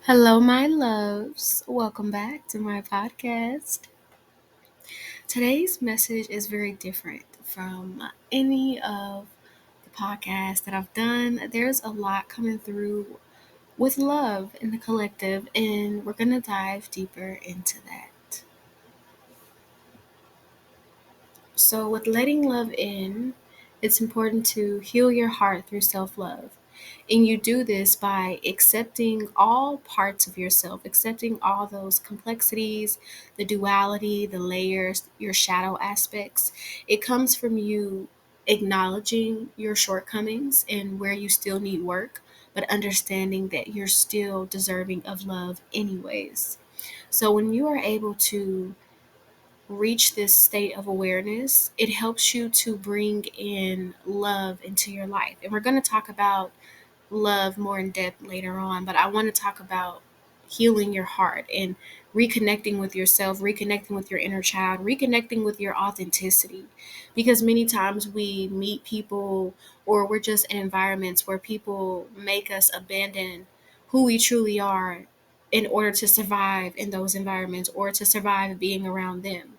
Hello, my loves. Welcome back to my podcast. Today's message is very different from any of the podcasts that I've done. There's a lot coming through with love in the collective, and we're going to dive deeper into that. So, with letting love in, it's important to heal your heart through self love. And you do this by accepting all parts of yourself, accepting all those complexities, the duality, the layers, your shadow aspects. It comes from you acknowledging your shortcomings and where you still need work, but understanding that you're still deserving of love, anyways. So, when you are able to reach this state of awareness, it helps you to bring in love into your life. And we're going to talk about love more in depth later on, but I want to talk about healing your heart and reconnecting with yourself, reconnecting with your inner child, reconnecting with your authenticity. Because many times we meet people or we're just in environments where people make us abandon who we truly are in order to survive in those environments or to survive being around them.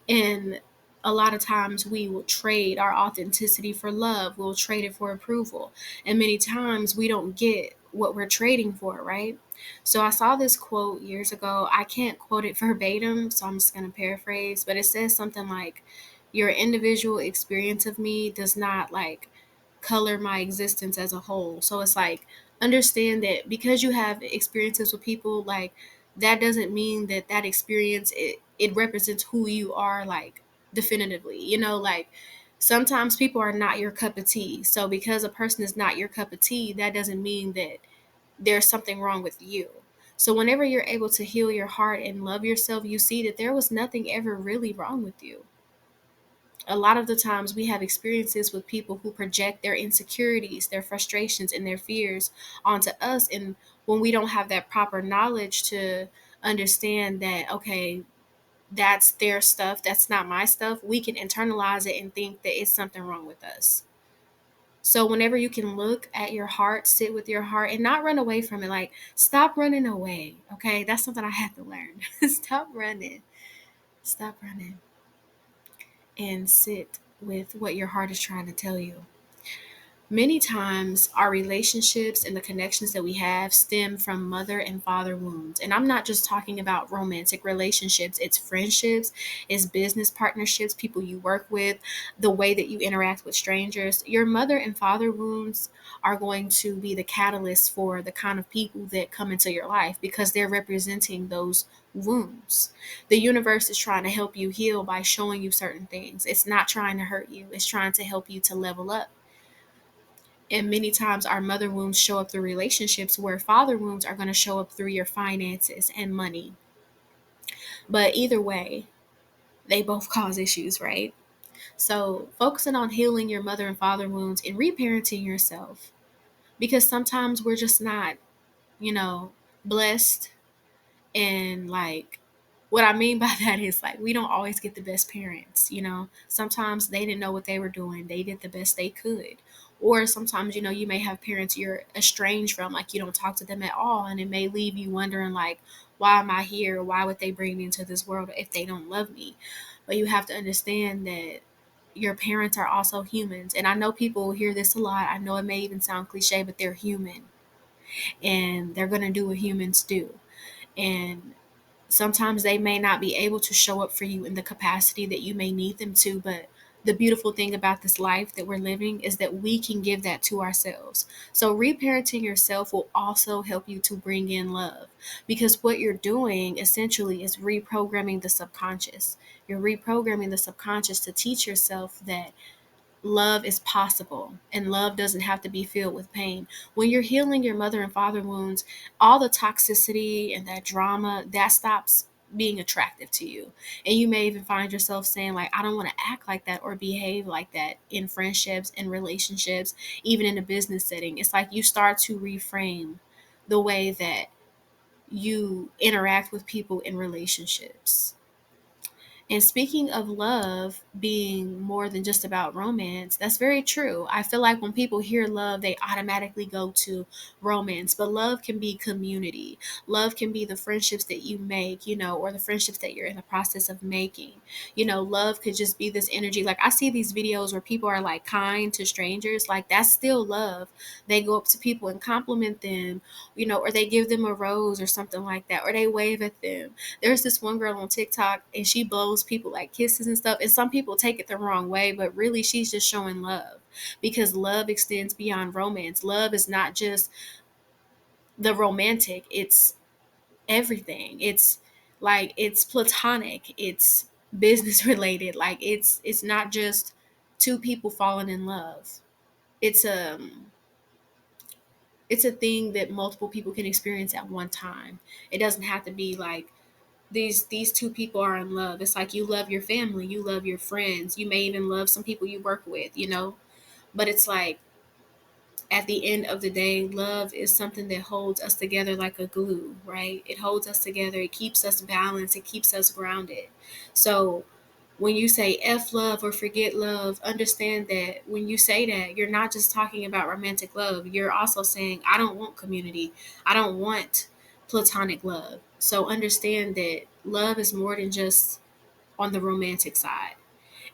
And a lot of times we will trade our authenticity for love. We'll trade it for approval. And many times we don't get what we're trading for, right? So I saw this quote years ago. I can't quote it verbatim, so I'm just going to paraphrase, but it says something like, your individual experience of me does not like color my existence as a whole. So it's like, understand that because you have experiences with people, like that doesn't mean that that experience it represents who you are, like definitively. Like sometimes people are not your cup of tea. So because a person is not your cup of tea, that doesn't mean that there's something wrong with you. So whenever you're able to heal your heart and love yourself, you see that there was nothing ever really wrong with you. A lot of the times we have experiences with people who project their insecurities, their frustrations, and their fears onto us. And when we don't have that proper knowledge to understand that, okay, that's their stuff, that's not my stuff, we can internalize it and think that it's something wrong with us. So whenever you can look at your heart, sit with your heart and not run away from it, like stop running away. Okay. That's something I had to learn. Stop running. Stop running and sit with what your heart is trying to tell you. Many times, our relationships and the connections that we have stem from mother and father wounds. And I'm not just talking about romantic relationships, it's friendships, it's business partnerships, people you work with, the way that you interact with strangers. Your mother and father wounds are going to be the catalyst for the kind of people that come into your life because they're representing those wounds. The universe is trying to help you heal by showing you certain things. It's not trying to hurt you, it's trying to help you to level up. And many times our mother wounds show up through relationships where father wounds are going to show up through your finances and money. But either way, they both cause issues, right? So focusing on healing your mother and father wounds and reparenting yourself, because sometimes we're just not, you know, blessed. And like, what I mean by that is like, we don't always get the best parents. Sometimes they didn't know what they were doing, they did the best they could. Or sometimes, you may have parents you're estranged from, like you don't talk to them at all. And it may leave you wondering, like, why am I here? Why would they bring me into this world if they don't love me? But you have to understand that your parents are also humans. And I know people will hear this a lot. I know it may even sound cliche, but they're human and they're going to do what humans do. And sometimes they may not be able to show up for you in the capacity that you may need them to, but the beautiful thing about this life that we're living is that we can give that to ourselves. So reparenting yourself will also help you to bring in love, because what you're doing essentially is reprogramming the subconscious. You're reprogramming the subconscious to teach yourself that love is possible and love doesn't have to be filled with pain. When you're healing your mother and father wounds, all the toxicity and that drama, that stops being attractive to you. And you may even find yourself saying, like, I don't want to act like that or behave like that in friendships and relationships, even in a business setting. It's like you start to reframe the way that you interact with people in relationships. And speaking of love being more than just about romance, that's very true. I feel like when people hear love, they automatically go to romance, but love can be community. Love can be the friendships that you make, or the friendships that you're in the process of making. Love could just be this energy. Like I see these videos where people are like kind to strangers, like that's still love. They go up to people and compliment them, or they give them a rose or something like that, or they wave at them. There's this one girl on TikTok and she blows people like kisses and stuff. And some people take it the wrong way, but really she's just showing love, because love extends beyond romance. Love is not just the romantic, it's everything. It's platonic, it's business related. Like it's not just two people falling in love. It's it's a thing that multiple people can experience at one time. It doesn't have to be like these two people are in love. It's like you love your family, you love your friends, you may even love some people you work with. But it's like at the end of the day, love is something that holds us together like a glue, right? It holds us together, it keeps us balanced, it keeps us grounded. So when you say F love or forget love, understand that when you say that, you're not just talking about romantic love. You're also saying, I don't want community. I don't want platonic love. So understand that love is more than just on the romantic side.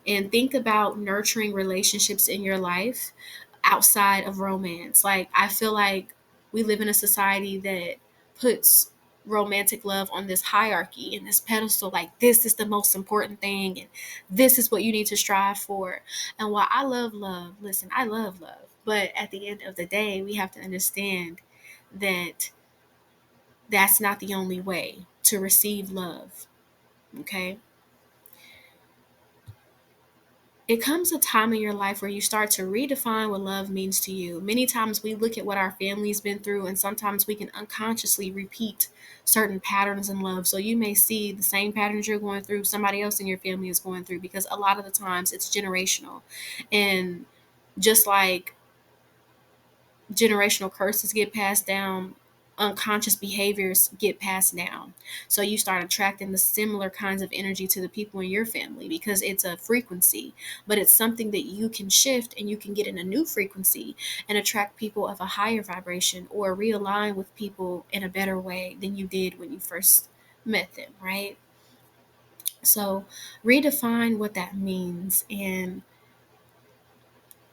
And think about nurturing relationships in your life outside of romance. Like, I feel like we live in a society that puts romantic love on this hierarchy and this pedestal, like this is the most important thing and this is what you need to strive for. And while I love love, listen, I love love, but at the end of the day, we have to understand that that's not the only way to receive love. Okay, it comes a time in your life where you start to redefine what love means to you. Many times we look at what our family's been through, and sometimes we can unconsciously repeat certain patterns in love. So you may see the same patterns you're going through, somebody else in your family is going through, because a lot of the times it's generational. And just like generational curses get passed down, unconscious behaviors get passed down. So you start attracting the similar kinds of energy to the people in your family because it's a frequency, but it's something that you can shift and you can get in a new frequency and attract people of a higher vibration, or realign with people in a better way than you did when you first met them, right? So redefine what that means and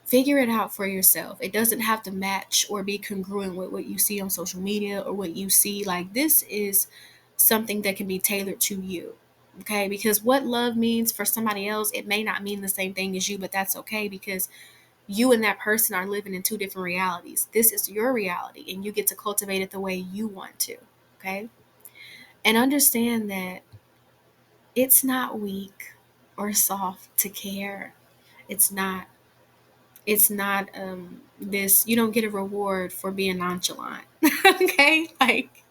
figure it out for yourself. It doesn't have to match or be congruent with what you see on social media or what you see. Like, this is something that can be tailored to you. Okay, because what love means for somebody else, it may not mean the same thing as you, but that's okay, because you and that person are living in two different realities. This is your reality and you get to cultivate it the way you want to. Okay, and understand that it's not weak or soft to care. It's not. This, you don't get a reward for being nonchalant. Okay, like,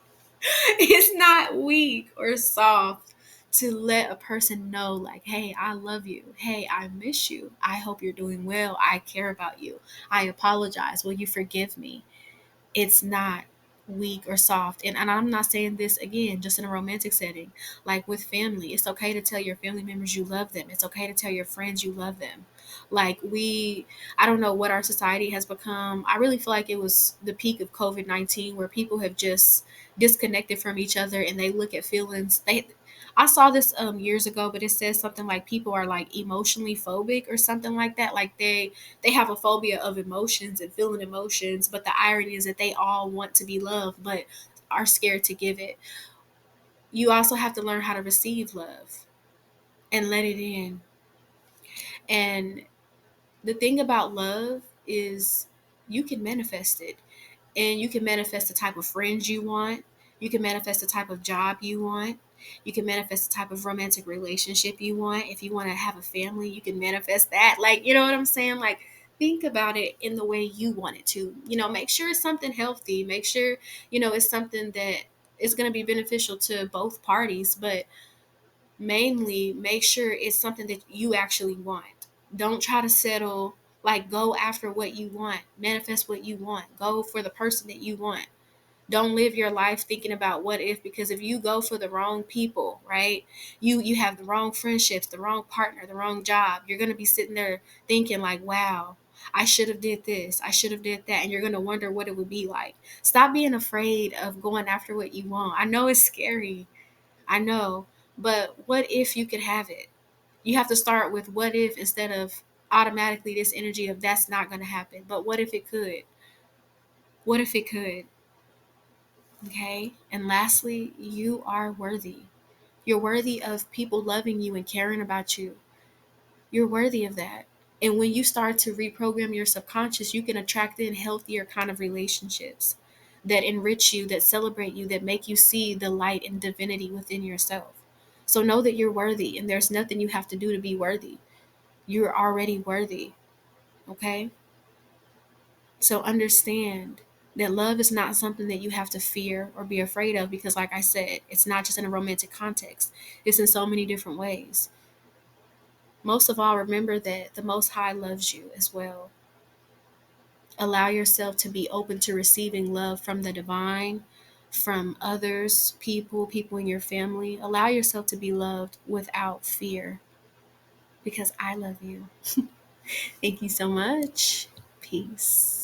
it's not weak or soft to let a person know, like, hey, I love you, hey, I miss you, I hope you're doing well, I care about you, I apologize, will you forgive me? It's not weak or soft. And I'm not saying this again just in a romantic setting. Like with family, it's okay to tell your family members you love them. It's okay to tell your friends you love them. Like, I don't know what our society has become. I really feel like it was the peak of COVID-19 where people have just disconnected from each other and they look at feelings. I saw this years ago, but it says something like people are like emotionally phobic or something like that. Like they have a phobia of emotions and feeling emotions, but the irony is that they all want to be loved but are scared to give it. You also have to learn how to receive love and let it in. And the thing about love is you can manifest it, and you can manifest the type of friends you want. You can manifest the type of job you want. You can manifest the type of romantic relationship you want. If you want to have a family, you can manifest that. Like, you know what I'm saying? Like, think about it in the way you want it to. Make sure it's something healthy. Make sure, it's something that is going to be beneficial to both parties, but mainly make sure it's something that you actually want. Don't try to settle. Like, go after what you want, manifest what you want, go for the person that you want. Don't live your life thinking about what if, because if you go for the wrong people, right? You have the wrong friendships, the wrong partner, the wrong job. You're going to be sitting there thinking like, wow, I should have did this, I should have did that, and you're going to wonder what it would be like. Stop being afraid of going after what you want. I know it's scary. I know, but what if you could have it? You have to start with what if instead of automatically this energy of that's not going to happen. But what if it could? What if it could? Okay. And lastly, you are worthy. You're worthy of people loving you and caring about you. You're worthy of that. And when you start to reprogram your subconscious, you can attract in healthier kind of relationships that enrich you, that celebrate you, that make you see the light and divinity within yourself. So know that you're worthy and there's nothing you have to do to be worthy. You're already worthy. Okay? So understand that love is not something that you have to fear or be afraid of, because like I said, it's not just in a romantic context. It's in so many different ways. Most of all, remember that the Most High loves you as well. Allow yourself to be open to receiving love from the divine, from others, people in your family. Allow yourself to be loved without fear, because I love you. Thank you so much. Peace.